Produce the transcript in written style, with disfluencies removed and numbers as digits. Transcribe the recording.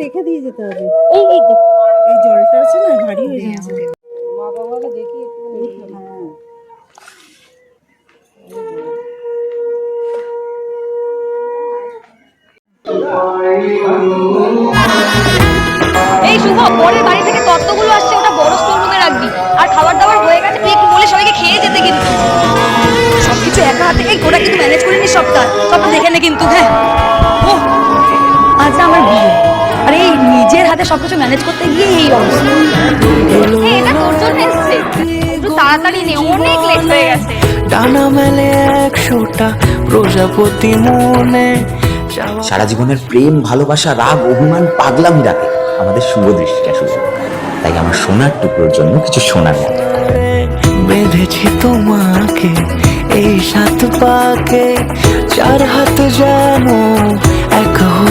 রেখে দিয়ে যেতে হবে। এই এই দেখ, এই জলটা আছে না ভারী হয়ে যাচ্ছে। মা বাবাকে দেখি একটু। হ্যাঁ এই শুভ, পরের বাড়ি থেকে তত্ত্বগুলো আসছে, ওটা বড় স্টোর রুমে রাখবি। আর খাবার দাবার হয়ে গেছে, তুই একটু বলে সবাইকে খেয়ে যেতে কিন্তু। সবকিছু একা হাতে এই ওরা কিন্তু ম্যানেজ করে নিস সবটা, সব দেখে নে কিন্তু। হ্যাঁ, ও আজ না আমার বিয়ে, আর এই নিজের হাতে সবকিছু ম্যানেজ করতে গিয়ে এই অবস্থা। এটা তোর জন্য এসছে, একটু তাড়াতাড়ি নে, অনেক লেট হয়ে গেছে। ডানা মেলে 100টা প্রজাপতি মনে। সারা জীবনের প্রেম, ভালোবাসা, রাগ, অভিমান, পাগলামি রাখে আমাদের শুভ দৃষ্টিটা শুভ। তাই আমার সোনার টুকরোর জন্য কিছু সোনার মতো বেঁধেছি তোমাকে এই 7 পাকে, 4 হাত যেন এক হয়ে।